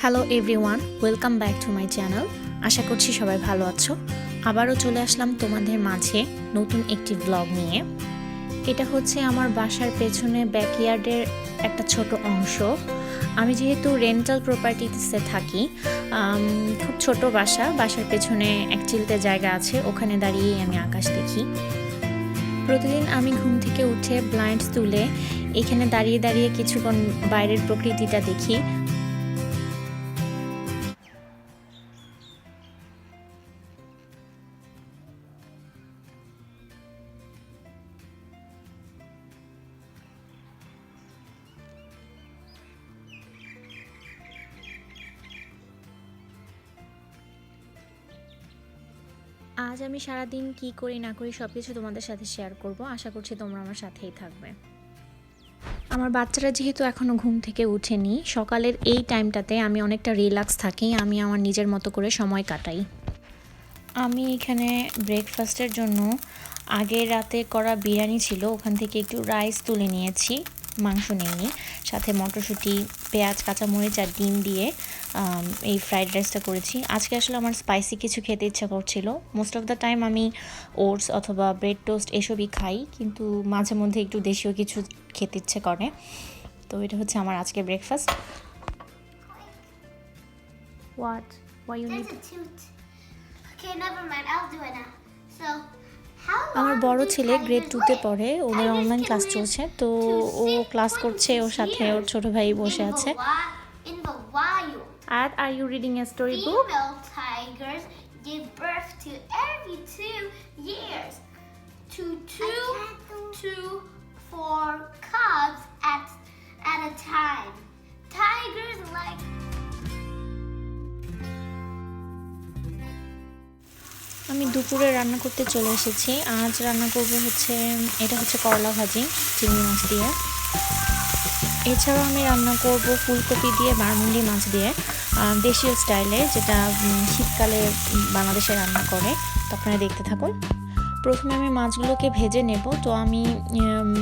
Hello everyone, welcome back to my channel. আশা করছি সবাই ভালো আছো। আবারও চলে আসলাম তোমাদের মাঝে নতুন একটি ব্লগ নিয়ে। এটা হচ্ছে আমার বাসার পেছনে ব্যাকইয়ার্ডের একটা ছোট অংশ। আমি যেহেতু রেন্টাল প্রপার্টিতে থাকি, খুব ছোট বাসার পেছনে এক চিলতে জায়গা আছে, ওখানে দাঁড়িয়েই আমি আকাশ দেখি। প্রতিদিন আমি ঘুম থেকে উঠে ব্লাইন্ডস তুলে এখানে দাঁড়িয়ে দাঁড়িয়ে কিছুক্ষণ বাইরের প্রকৃতিটা দেখি। আজ আমি সারাদিন কি করি না করি সব কিছু তোমাদের সাথে শেয়ার করব। আশা করছি তোমরা আমার সাথেই থাকবে। আমার বাচ্চারা যেহেতু এখনও ঘুম থেকে উঠেনি, সকালের এই টাইমটাতে আমি অনেকটা রিল্যাক্স থাকি, আমি আমার নিজের মতো করে সময় কাটাই। আমি এখানে ব্রেকফাস্টের জন্য আগের রাতে করা বিরিয়ানি ছিল, ওখান থেকে একটু রাইস তুলে নিয়েছি, মাংস নিইনি, সাথে মটরশুঁটি, পেঁয়াজ, কাঁচামরিচ আর ডিম দিয়ে এই ফ্রাইড রাইসটা করেছি। আজকে আসলে আমার স্পাইসি কিছু খেতে ইচ্ছা করছিল। মোস্ট অফ দ্য টাইম আমি ওটস অথবা ব্রেড টোস্ট এসবই খাই, কিন্তু মাঝে মধ্যে একটু দেশীয় কিছু খেতে ইচ্ছে করে। তো এটা হচ্ছে আমার আজকে breakfast. What why you need? Okay, never mind. I'll do it now. So, আমার বড় ছেলে গ্রেড 2-তে পড়ে, ওদের অনলাইন ক্লাস চলছে, তো ও ক্লাস করছে, ওর সাথে ওর ছোট ভাই বসে আছে। in the wild, And are you reading a storybook? female tigers give birth to every 2 years to 4 cubs at a time. Tigers like আমি দুপুরে রান্না করতে চলে এসেছি। আজ রান্না করব এটা হচ্ছে করলা ভাজি চিংড়ি মাছ দিয়ে। এছাড়াও আমি রান্না করব ফুলকপি দিয়ে বারমুন্ডি মাছ দিয়ে, দেশীয় স্টাইলে, যেটা শীতকালে বাংলাদেশে রান্না করে। তো আপনারা দেখতে থাকুন। প্রথমে আমি মাছগুলোকে ভেজে নেব। তো আমি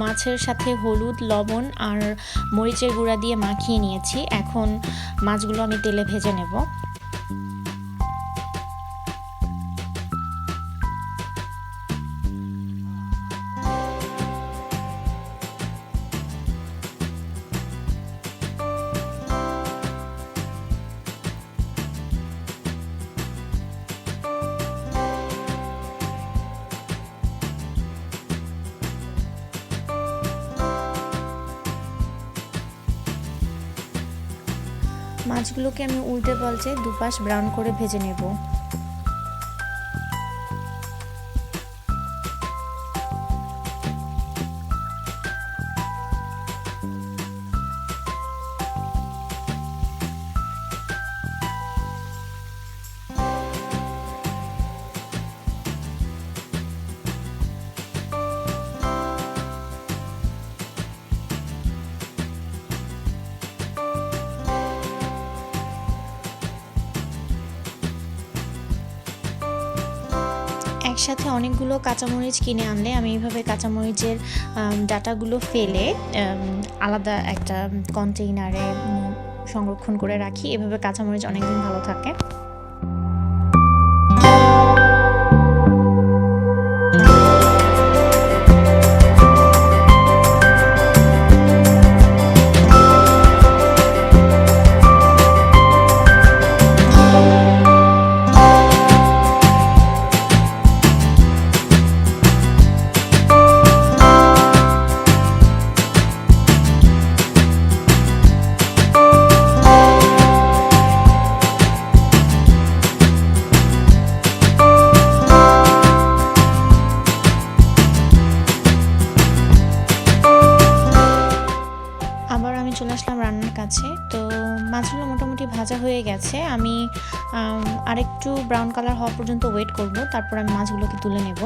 মাছের সাথে হলুদ, লবণ আর মরিচের গুঁড়া দিয়ে মাখিয়ে নিয়েছি। এখন মাছগুলো আমি তেলে ভেজে নেব। মাছগুলোকে আমি উল্টে পাল্টে দুপাশ ব্রাউন করে ভেজে নেব। একসাথে অনেকগুলো কাঁচামরিচ কিনে আনলে আমি এইভাবে কাঁচামরিচের ডাটাগুলো ফেলে আলাদা একটা কন্টেইনারে সংরক্ষণ করে রাখি। এভাবে কাঁচামরিচ অনেকদিন ভালো থাকে। চলে আসলাম রান্নার কাছে। তো মাছগুলো মোটামুটি ভাজা হয়ে গেছে। আমি আরেকটু ব্রাউন কালার হওয়া পর্যন্ত ওয়েট করব, তারপর আমি মাছগুলোকে তুলে নেব।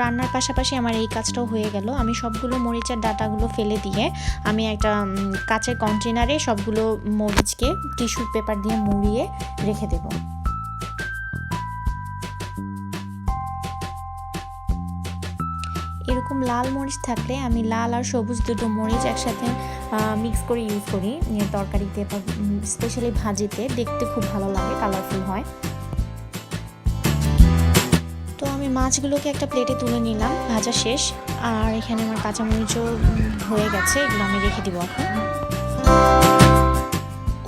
রান্নার পাশাপাশি আমার এই কাজটাও হয়ে গেল। আমি সবগুলো মরিচের ডাঁটাগুলো ফেলে দিয়ে আমি একটা কাচের কন্টেনারে সবগুলো মরিচকে টিস্যু পেপার দিয়ে মুড়িয়ে রেখে দেব। এরকম লাল মরিচ থাকলে আমি লাল আর সবুজ দুটো মরিচ একসাথে মিক্স করে ইউজ করি তরকারিতে বা স্পেশালি ভাজিতে, দেখতে খুব ভালো লাগে, কালারফুল হয়। তো আমি মাছগুলোকে একটা প্লেটে তুলে নিলাম, ভাজা শেষ। আর এখানে আমার কাঁচামরিচও হয়ে গেছে, এগুলো আমি রেখে দিব এখন।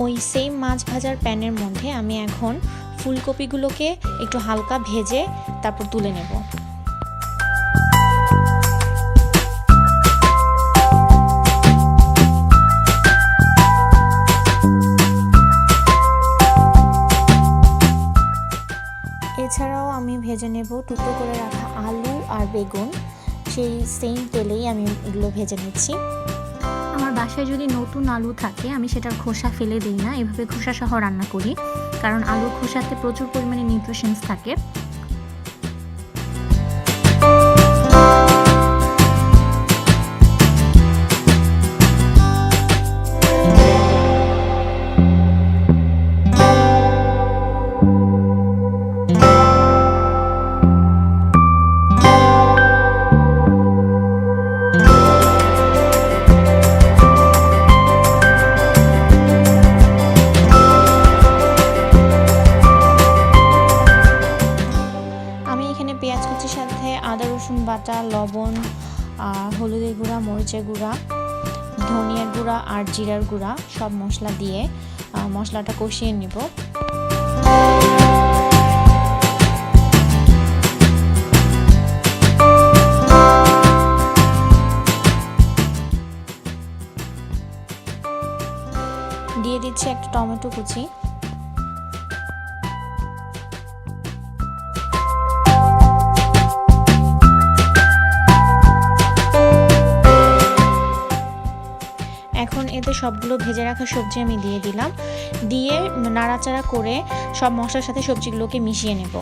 ওই সেম মাছ ভাজার প্যানের মধ্যে আমি এখন ফুলকপিগুলোকে একটু হালকা ভেজে তারপর তুলে নেব। এছাড়াও আমি ভেজে নেব টুকরো করে রাখা আলু আর বেগুন, সেই সেম তেলেই আমি এগুলো ভেজে নিচ্ছি। আমার বাসায় যদি নতুন আলু থাকে আমি সেটার খোসা ফেলে দিই না, এভাবে খোসা সহ রান্না করি, কারণ আলুর খোসাতে প্রচুর পরিমাণে নিউট্রিশনস থাকে। পেঁয়াজ কুচির সাথে আদা রসুন বাটা, লবণ, হলুদের গুঁড়া, মরিচের গুঁড়া, ধনিয়ার গুঁড়া আর জিরার গুঁড়া সব মশলা দিয়ে মশলাটা কষিয়ে নেব। দিয়ে দিচ্ছি একটা টমেটো কুচি। এখন এতে সবগুলো ভেজে রাখা সবজি আমি দিয়ে দিলাম, দিয়ে নাড়াচাড়া করে সব মশলার সাথে সবজিগুলোকে মিশিয়ে নেব।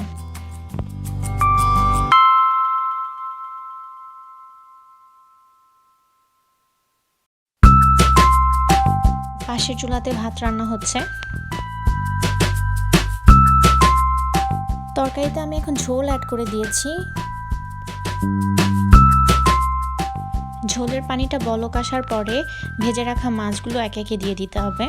পাশের চুলাতে ভাত রান্না হচ্ছে। তরকারিতে আমি এখন ঝোল অ্যাড করে দিয়েছি। ঝোলের পানিটা বলক আসার পরে ভেজে রাখা মাছগুলো একে একে দিয়ে দিতে হবে।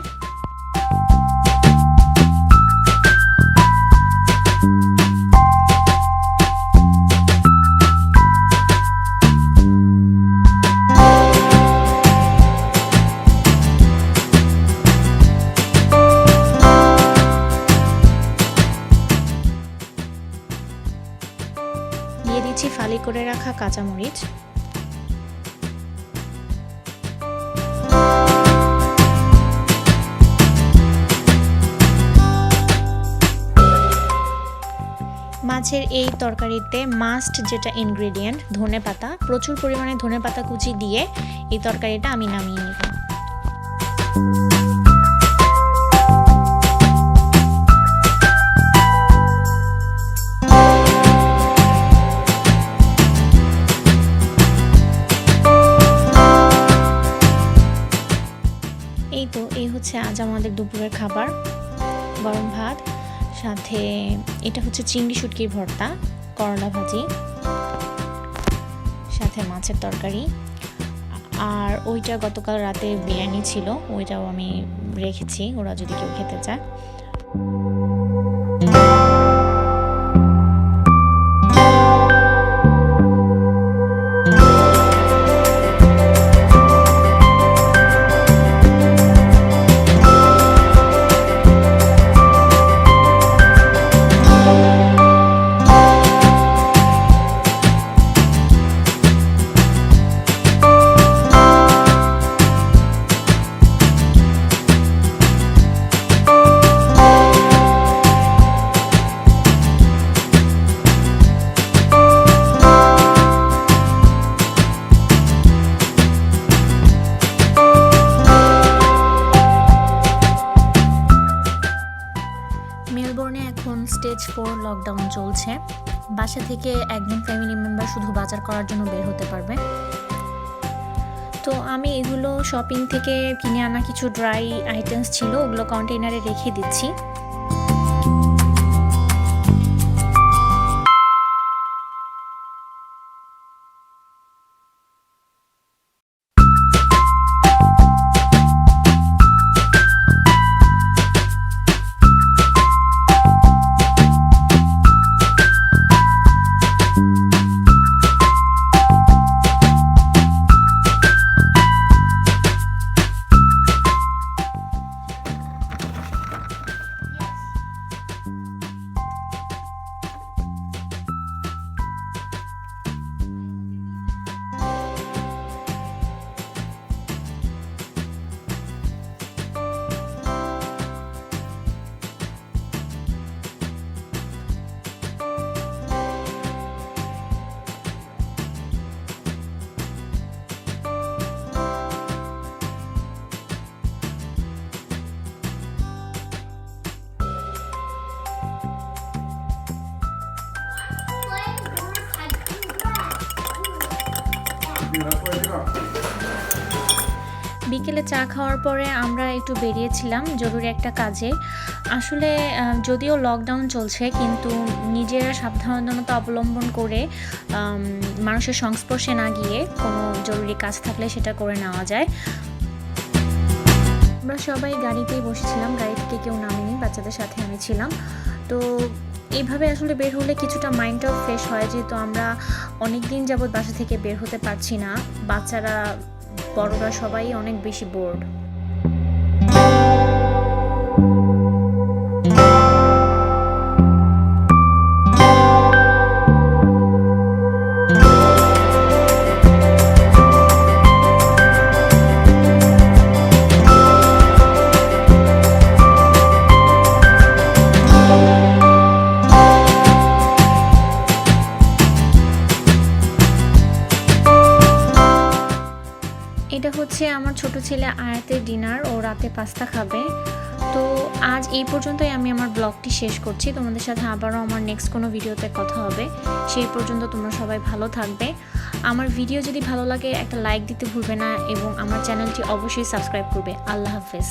দিয়ে দিচ্ছি ফালি করে রাখা কাঁচামরিচ। মাছের এই তরকারিতে মাস্ট যেটা ইনগ্রেডিয়েন্ট ধনেপাতা, প্রচুর পরিমাণে ধনেপাতা কুচি দিয়ে এই তরকারিটা আমি নামিয়ে নেব। এই হচ্ছে আজ আমাদের দুপুরের খাবার, গরম ভাত, সাথে এটা হচ্ছে চিংড়ি শুটকির ভর্তা, করলা ভাজি, সাথে মাছের তরকারি, আর ওইটা গতকাল রাতে বিরিয়ানি ছিল, ওইটাও আমি রেখেছি ওরা যদি কেউ খেতে চায়। মেলবোর্নে এখন স্টেজ 4 লকডাউন চলছে। বাসা থেকে একজন ফ্যামিলি মেম্বার শুধু বাজার করার জন্য বের হতে পারবে। তো আমি এগুলো শপিং থেকে কিনে আনা কিছু ড্রাই আইটেমস ছিল, ওগুলো কন্টেইনারে রেখে দিচ্ছি। বিকেলে চা খাওয়ার পরে আমরা একটু বেরিয়েছিলাম জরুরি একটা কাজে। আসলে যদিও লকডাউন চলছে, কিন্তু নিজেরা সাবধানতা অবলম্বন করে মানুষের সংস্পর্শে না গিয়ে কোনো জরুরি কাজ থাকলে সেটা করে নেওয়া যায়। আমরা সবাই গাড়িতেই বসেছিলাম, গাড়ি থেকে কেউ নামেনি, বাচ্চাদের সাথে আমি ছিলাম। তো এইভাবে আসলে বের হলে কিছুটা মাইন্ডটাও ফ্রেশ হয়, যেহেতু আমরা অনেক দিন যাবৎ বাসা থেকে বের হতে পারছি না। বাচ্চারা বড়রা সবাই অনেক বেশি বোর্ড। এটা হচ্ছে আমার ছোট ছেলে আয়াতের ডিনার, ও রাতে পাস্তা খাবে। তো আজ এই পর্যন্তই আমি আমার ব্লগটি শেষ করছি। তোমাদের সাথে আবারও আমার নেক্সট কোনো ভিডিওতে কথা হবে। সেই পর্যন্ত তোমরা সবাই ভালো থাকবে। আমার ভিডিও যদি ভালো লাগে একটা লাইক দিতে ভুলবে না, এবং আমার চ্যানেলটি অবশ্যই সাবস্ক্রাইব করবে। আল্লাহ হাফেজ।